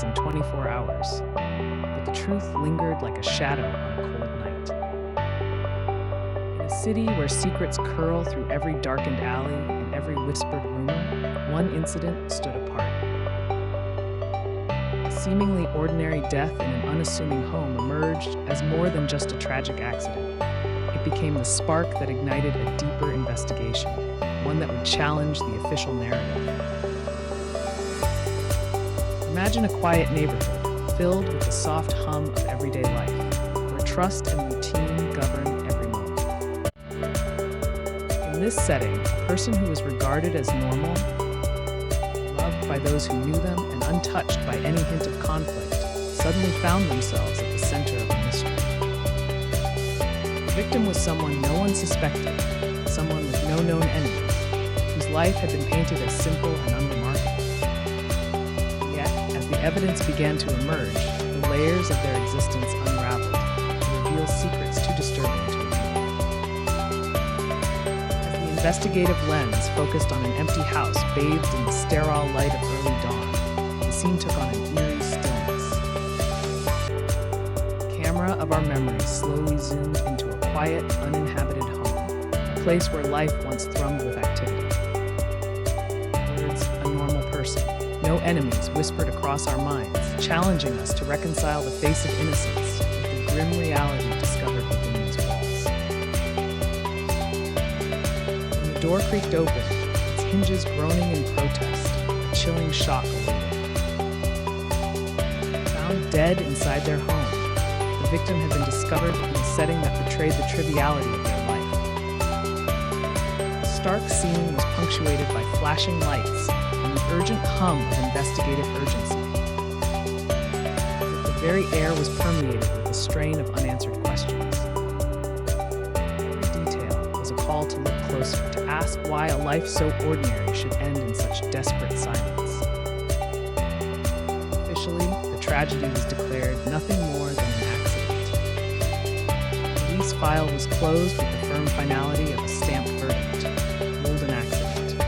in 24 hours, but the truth lingered like a shadow on a cold night. In a city where secrets curl through every darkened alley and every whispered rumor, one incident stood apart. A seemingly ordinary death in an unassuming home emerged as more than just a tragic accident. It became the spark that ignited a deeper investigation, one that would challenge the official narrative. Imagine a quiet neighborhood filled with the soft hum of everyday life, where trust and routine govern every moment. In this setting, a person who was regarded as normal, loved by those who knew them, and untouched by any hint of conflict, suddenly found themselves at the center of a mystery. The victim was someone no one suspected, someone with no known enemies, whose life had been painted as simple and unremarkable. Yet, as the evidence began to emerge, the layers of their existence unraveled to reveal secrets too disturbing to ignore. As the investigative lens focused on an empty house bathed in the sterile light of early dawn, the scene took on an eerie stillness. The camera of our memories slowly zoomed into a quiet, uninhabited home, a place where life once thrummed with activity. Words, a normal person, no enemies whispered across our minds, challenging us to reconcile the face of innocence with the grim reality discovered within these walls. When the door creaked open, its hinges groaning in protest, a chilling shock awaited. Found dead inside their home, the victim had been discovered in a setting that betrayed the triviality of their life. The stark scene was punctuated by flashing lights and the urgent hum of investigative urgency. As if the very air was permeated with the strain of unanswered questions. Every detail was a call to look closer, to ask why a life so ordinary should end in such desperate silence. Officially, the tragedy was declared nothing more than an accident. The police file was closed with the firm finality of a stamped verdict, ruled an accident.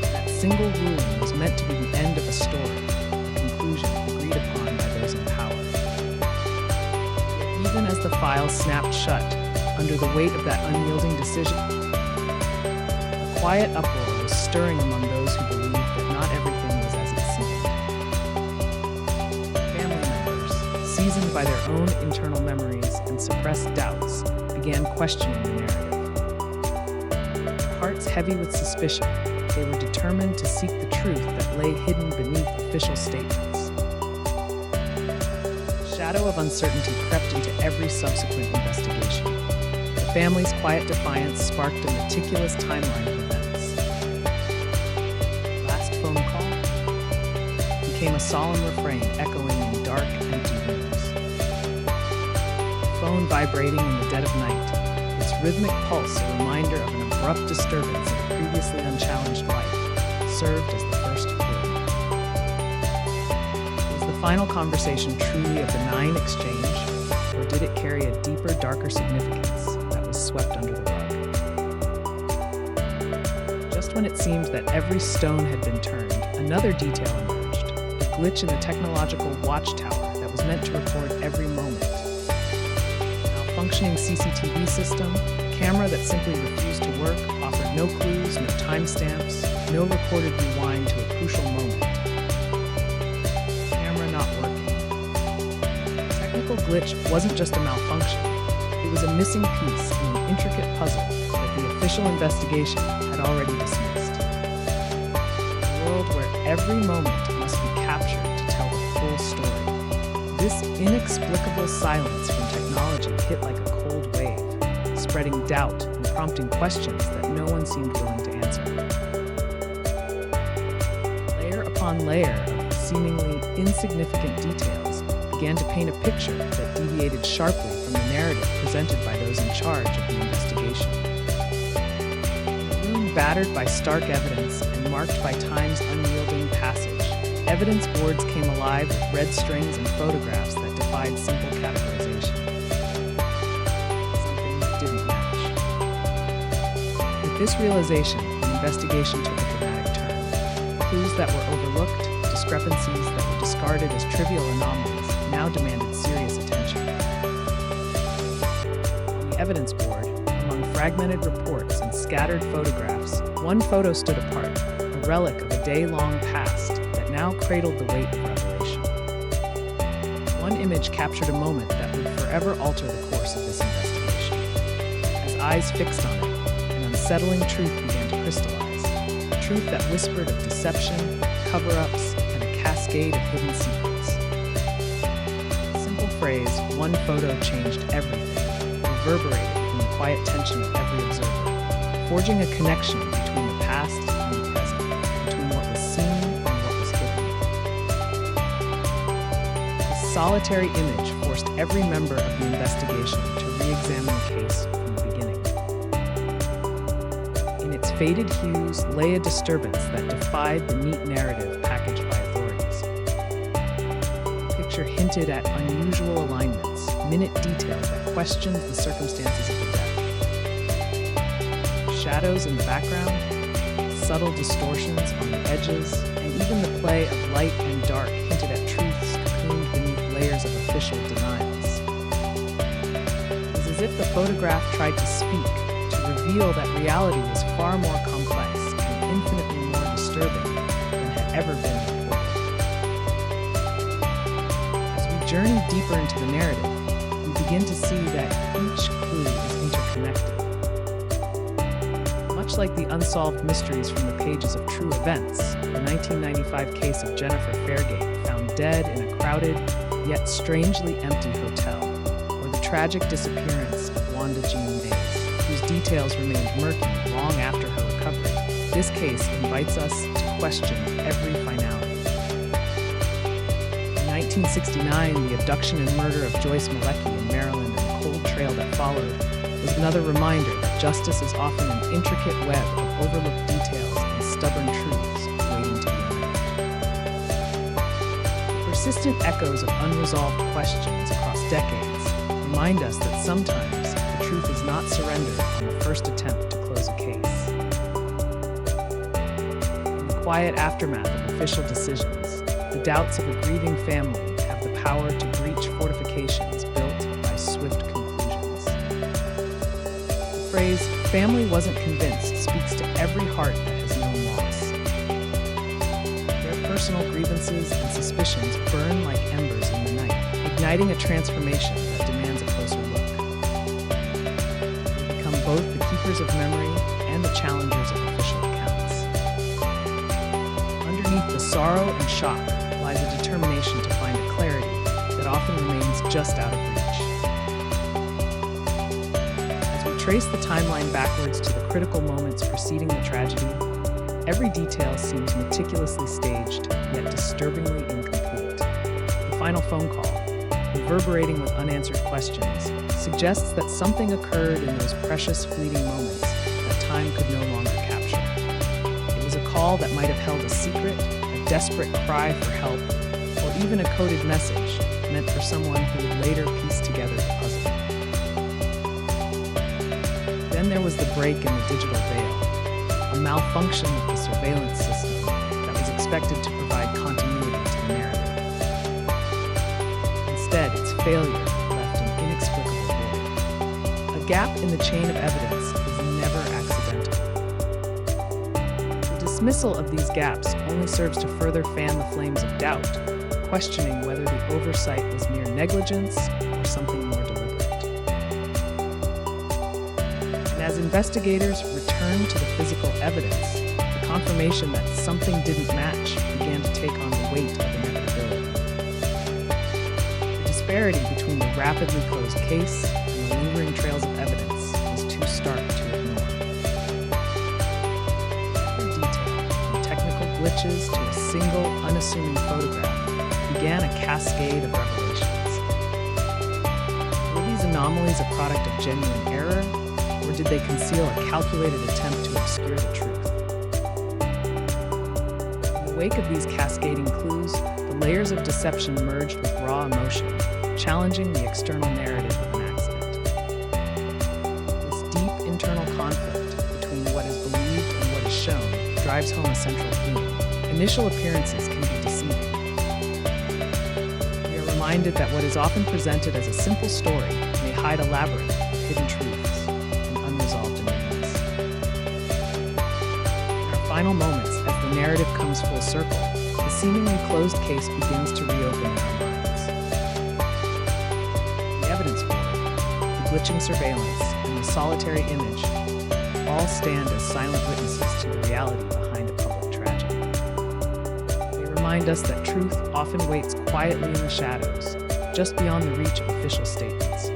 That single ruling was meant to be the end of a story, a conclusion agreed upon by those in power. Yet even as the file snapped shut, under the weight of that unyielding decision, a quiet uproar was stirring among those who believed that not everything was as it seemed. Family members, seasoned by their own internal memories and suppressed doubts, began questioning the narrative. Their hearts heavy with suspicion, they were determined to seek the truth that lay hidden beneath official statements. A shadow of uncertainty crept into every subsequent investigation. The family's quiet defiance sparked a meticulous timeline of events. Last phone call became a solemn refrain echoing in dark, empty rooms. The phone vibrating in the dead of night, its rhythmic pulse a reminder of an abrupt disturbance in a previously unchallenged life, served as the first clue. Was the final conversation truly a benign exchange, or did it carry a deeper, darker significance that was swept under the rug? Just when it seemed that every stone had been turned, another detail emerged, a glitch in the technological watchtower that was meant to record every moment. A malfunctioning CCTV system, a camera that simply refused to work, offered no clues, no timestamps, no recorded rewind to a crucial moment. Camera not working. The technical glitch wasn't just a malfunction, it was a missing piece in an intricate puzzle that the official investigation had already dismissed. A world where every moment must be captured to tell the full story. This inexplicable silence from technology hit like a cold wave, spreading doubt and prompting questions that no one seemed willing to answer. Layer upon layer of seemingly insignificant details began to paint a picture that deviated sharply from the narrative presented by those in charge of the investigation. In a room battered by stark evidence and marked by time's unyielding passage, evidence boards came alive with red strings and photographs that defied simple categorization. Something that didn't match. With this realization, the investigation took a dramatic turn. Clues that were overlooked, discrepancies that were discarded as trivial anomalies now demanded serious attention. On the evidence board, among fragmented reports and scattered photographs, one photo stood apart, a relic of a day-long past that now cradled the weight of revelation. One image captured a moment that would forever alter the course of this investigation. As eyes fixed on it, an unsettling truth began to crystallize, a truth that whispered of deception, cover-ups, and a cascade of hidden secrets. The simple phrase, "one photo changed everything," reverberated in the quiet tension of every observer, forging a connection between the past and the present, between what was seen and what was hidden. This solitary image forced every member of the investigation to re-examine the case from the beginning. In its faded hues lay a disturbance that defied the neat narrative packaged by authorities. The picture hinted at unusual alignments, minute details that questioned the circumstances of the death. Shadows in the background, subtle distortions on the edges, and even the play of light and dark hinted at truths cocooned beneath layers of official denials. It was as if the photograph tried to speak, to reveal that reality was far more complex and infinitely more disturbing than had ever been reported. As we journey deeper into the narrative, we begin to see that each clue is interconnected. Much like the unsolved mysteries from the pages of True Events, the 1995 case of Jennifer Fairgate found dead in a crowded, yet strangely empty hotel, or the tragic disappearance of Wanda Jean Mays, whose details remained murky long after her recovery. This case invites us to question every finality. In 1969, the abduction and murder of Joyce Malecki in Maryland and the cold trail that followed was another reminder that justice is often an intricate web of overlooked details and stubborn truths waiting to be unearthed. The persistent echoes of unresolved questions across decades remind us that sometimes the truth is not surrendered on the first attempt to close a case. In the quiet aftermath of official decisions, the doubts of a grieving family have the power to breach fortifications built by swift conclusions. The phrase, "family wasn't convinced," speaks to every heart that has known loss. Their personal grievances and suspicions burn like embers in the night, igniting a transformation that demands a closer look. They become both the keepers of memory and the challengers of official accounts. Underneath the sorrow and shock lies a determination to find a clarity that often remains just out of reach. As we trace the timeline backwards to the critical moments preceding the tragedy, every detail seems meticulously staged, yet disturbingly incomplete. The final phone call, reverberating with unanswered questions, suggests that something occurred in those precious fleeting moments that time could no longer capture. It was a call that might have held a secret, a desperate cry for help, or even a coded message meant for someone who would later piece together the puzzle. Then there was the break in the digital veil, a malfunction of the surveillance system that was expected to provide continuity to the narrative. Instead, its failure left an inexplicable void. A gap in the chain of evidence is never accidental. The dismissal of these gaps only serves to further fan the flames of doubt, questioning whether the oversight was mere negligence or something more deliberate. And as investigators returned to the physical evidence, the confirmation that something didn't match began to take on the weight of inevitability. The disparity between the rapidly closed case and the lingering trails of evidence was too stark to ignore. Every detail, from technical glitches to a single, unassuming photograph, began a cascade of revelations. Were these anomalies a product of genuine error, or did they conceal a calculated attempt to obscure the truth? In the wake of these cascading clues, the layers of deception merged with raw emotion, challenging the external narrative of an accident. This deep internal conflict between what is believed and what is shown drives home a central theme. Initial appearances can be deceiving. reminded that what is often presented as a simple story may hide a labyrinth of hidden truths and unresolved enigmas. In our final moments, as the narrative comes full circle, the seemingly closed case begins to reopen in our minds. The evidence board, the glitching surveillance, and the solitary image all stand as silent witnesses to the reality behind a public tragedy. They remind us that truth often waits quietly in the shadows, just beyond the reach of official statements.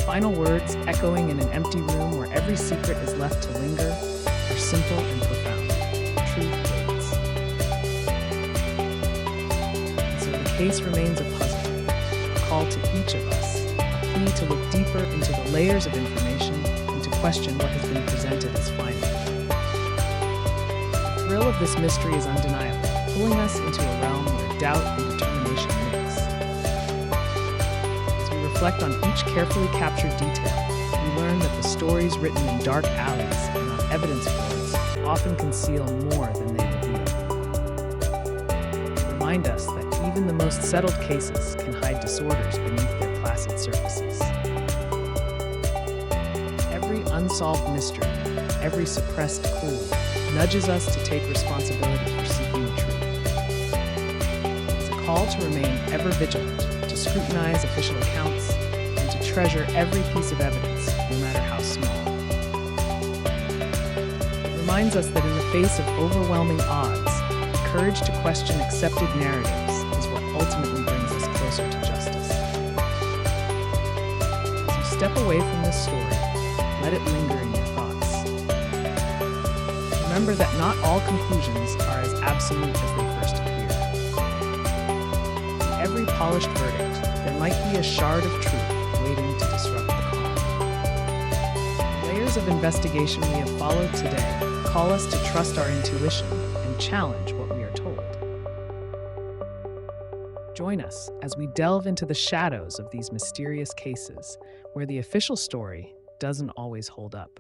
Final words, echoing in an empty room where every secret is left to linger, are simple and profound. Truth waits. And so the case remains a puzzle, a call to each of us, a plea to look deeper into the layers of information and to question what has been presented as final. The thrill of this mystery is undeniable, pulling us into a realm where doubt and determination mix. As we reflect on each carefully captured detail, we learn that the stories written in dark alleys and on evidence boards often conceal more than they reveal. They remind us that even the most settled cases can hide disorders beneath their placid surfaces. Every unsolved mystery, every suppressed clue, nudges us to take responsibility for seeking the truth. It's a call to remain ever vigilant, to scrutinize official accounts, and to treasure every piece of evidence, no matter how small. It reminds us that in the face of overwhelming odds, the courage to question accepted narratives is what ultimately brings us closer to justice. As you step away from this story, let it linger in your thoughts. Remember that not all conclusions are as absolute as they first appear. In every polished verdict, there might be a shard of truth waiting to disrupt the calm. The layers of investigation we have followed today call us to trust our intuition and challenge what we are told. Join us as we delve into the shadows of these mysterious cases where the official story doesn't always hold up.